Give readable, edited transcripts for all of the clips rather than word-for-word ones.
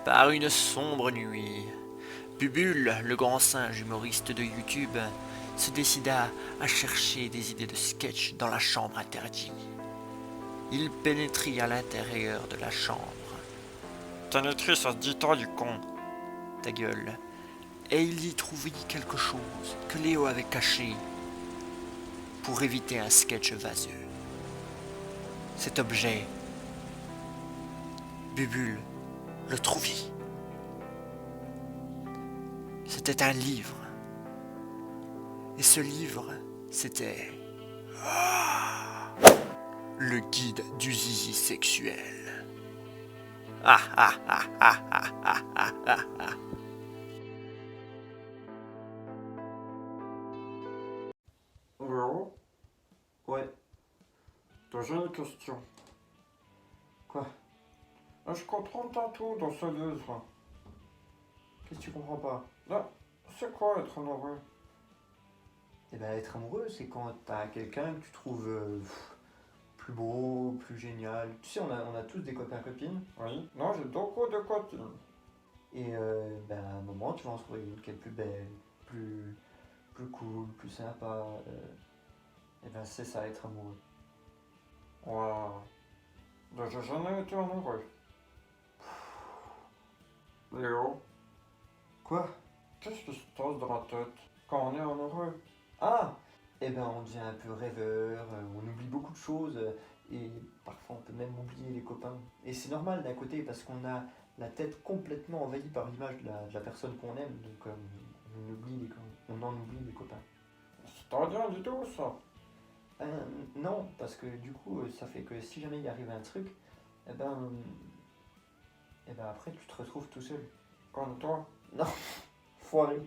Par une sombre nuit, Bubule, le grand singe humoriste de YouTube, se décida à chercher des idées de sketch dans la chambre interdite. Il pénétrit à l'intérieur de la chambre. Pénétrer, ça se dit toi, du con. Ta gueule. Et il y trouvait quelque chose que Léo avait caché pour éviter un sketch vaseux. Cet objet, Bubule le trouvit. C'était un livre. Et ce livre, c'était le guide du zizi sexuel. Ah ah ah ah ah ah ah ah ah. Léo? Ouais. J'ai une question. Quoi? Je comprends pas tout dans ce livre. Qu'est-ce que tu comprends pas? Là, c'est quoi être amoureux? Eh ben, être amoureux, c'est quand t'as quelqu'un que tu trouves plus beau, plus génial. Tu sais, on a tous des copains-copines. Oui. Non, j'ai beaucoup de copines. Et ben, à un moment, tu vas en trouver une qui est plus belle, plus cool, plus sympa. Et ben, c'est ça, être amoureux. Ouais. J'ai jamais été amoureux. Léo, Quoi? qu'est-ce qui se passe dans la tête quand on est amoureux? Ah! Eh ben, on devient un peu rêveur, on oublie beaucoup de choses, et parfois on peut même oublier les copains. Et c'est normal d'un côté, parce qu'on a la tête complètement envahie par l'image de la personne qu'on aime, donc on en oublie les copains. C'est pas bien du tout, ça. Non, parce que du coup, ça fait que si jamais il arrive un truc, eh ben, après tu te retrouves tout seul. Comme toi. Non, foiré.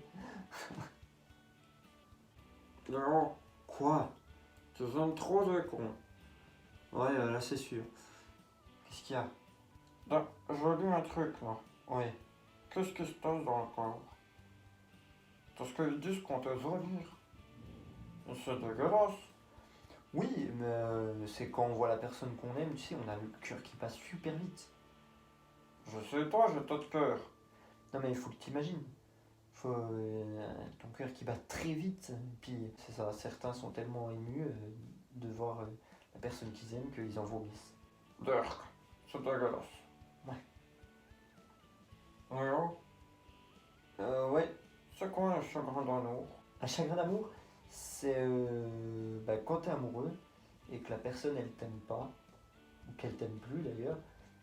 Léo, Quoi? tu aimes trop les cons. Ouais, là c'est sûr. Qu'est-ce qu'il y a? Là, je lis un truc, là. Ouais. Qu'est-ce qui se passe dans le corps? Parce qu'ils disent qu'on te vomir. Et c'est dégueulasse. Oui, mais c'est quand on voit la personne qu'on aime, tu sais, on a le cœur qui passe super vite. Je sais pas, j'ai pas de cœur. Non mais il faut que tu imagines. Faut ton cœur qui bat très vite. Puis c'est ça, certains sont tellement émus de voir la personne qu'ils aiment qu'ils en vomissent. Dirk, c'est dégueulasse. Ouais. Léo, Ouais, c'est quoi un chagrin d'amour? un chagrin d'amour, c'est bah, quand t'es amoureux et que la personne elle t'aime pas, ou qu'elle t'aime plus d'ailleurs,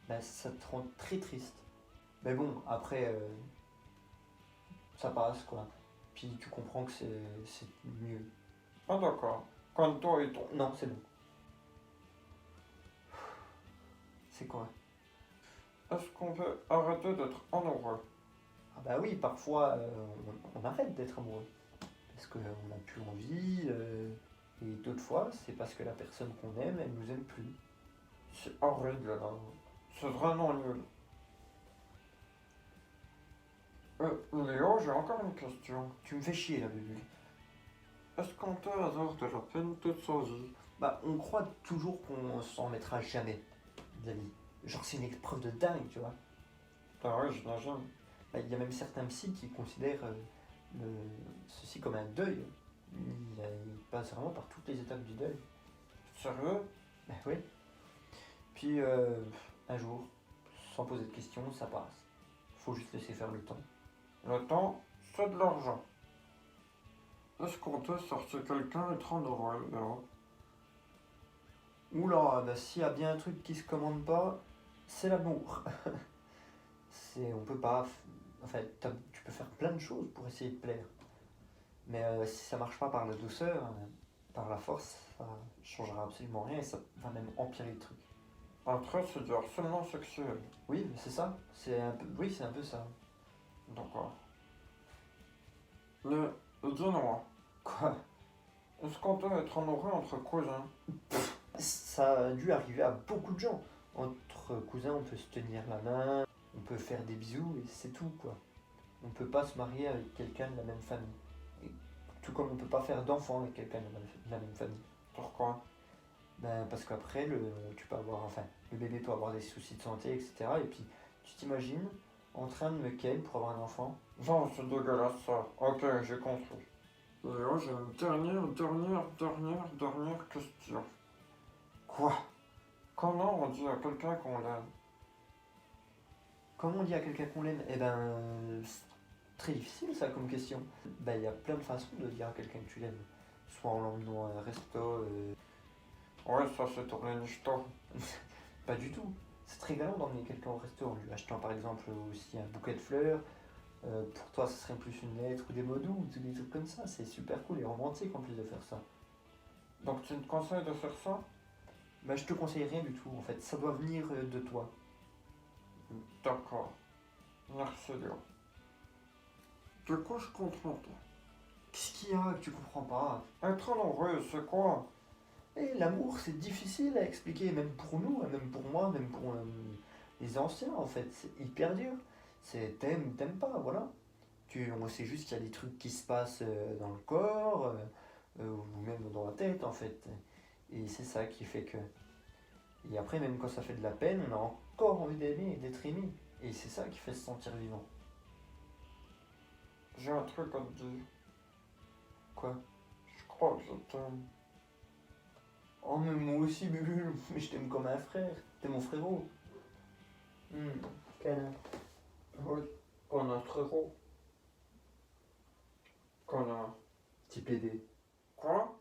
bah, ça te rend très triste. Mais bon, après, ça passe quoi. Puis tu comprends que c'est mieux. Ah d'accord. Quand toi et toi. Non, c'est bon. C'est quoi? Est-ce qu'on peut arrêter d'être amoureux? Ah bah oui, parfois on arrête d'être amoureux. Parce qu'on n'a plus envie. Et d'autres fois, c'est parce que la personne qu'on aime, elle nous aime plus. C'est horrible là. C'est vraiment nul. Léo, j'ai encore une question. Tu me fais chier là, bébé. Est-ce qu'on peut avoir de la peine toute sa vie? Bah, on croit toujours qu'on s'en mettra jamais de la vie. Genre, c'est une épreuve de dingue, tu vois. Ah oui, j'imagine. Bah, il y a même certains psys qui considèrent ceci comme un deuil. Ils passent vraiment par toutes les étapes du deuil. Sérieux? Bah oui. Puis un jour, sans poser de questions, ça passe. Faut juste laisser faire le temps. Le temps, c'est de l'argent. Est-ce qu'on peut sortir quelqu'un et être amoureux, Léo? Oula, bah s'il y a bien un truc qui se commande pas, c'est l'amour. On peut pas. En fait, tu peux faire plein de choses pour essayer de plaire. Mais si ça marche pas par la douceur, par la force, ça changera absolument rien et ça va même empirer le truc. Après, c'est du harcèlement sexuel. Oui, c'est ça. Oui, c'est un peu ça. D'accord. Mais, dis-moi, Quoi? est-ce qu'on peut être amoureux entre cousins? Ça a dû arriver à beaucoup de gens. Entre cousins, on peut se tenir la main, on peut faire des bisous et c'est tout quoi. On peut pas se marier avec quelqu'un de la même famille. Et tout comme on peut pas faire d'enfant avec quelqu'un de la même famille. Pourquoi? Ben, parce qu'après, tu peux avoir, enfin, le bébé peut avoir des soucis de santé, etc. Et puis, tu t'imagines en train de me ken pour avoir un enfant. Non, c'est dégueulasse ça. Ok, j'ai compris. Et là, j'ai une dernière question. Quoi? Comment on dit à quelqu'un qu'on l'aime? Comment on dit à quelqu'un qu'on l'aime? Eh ben, c'est très difficile ça comme question. Ben, il y a plein de façons de dire à quelqu'un que tu l'aimes. Soit en l'emmenant à un resto, Ouais, ça c'est pour les nichetos. pas du tout. C'est très galant d'emmener quelqu'un au resto en lui achetant par exemple aussi un bouquet de fleurs. Pour toi, ce serait plus une lettre ou des mots doux, ou des trucs comme ça. C'est super cool et romantique en plus de faire ça. Donc tu me conseilles de faire ça? Ben, je te conseille rien du tout en fait. Ça doit venir de toi. D'accord. Merci Léo. Du coup, je comprends pas. Qu'est-ce qu'il y a que tu comprends pas? Être amoureux, c'est quoi? Et l'amour, c'est difficile à expliquer, même pour nous, hein, même pour moi, même pour les anciens, en fait. C'est hyper dur. C'est t'aimes ou t'aimes pas, voilà. On sait juste qu'il y a des trucs qui se passent dans le corps, ou même dans la tête, en fait. Et c'est ça qui fait que... Et après, même quand ça fait de la peine, on a encore envie d'aimer et d'être aimé. Et c'est ça qui fait se sentir vivant. J'ai un truc à te dire. Quoi? Je crois que je t'aime. Oh, mais moi aussi, Bubu, mais je t'aime comme un frère. T'es mon frérot. Câlin. Oui, qu'on a frérot. Qu'on a... Petit PD. Quoi?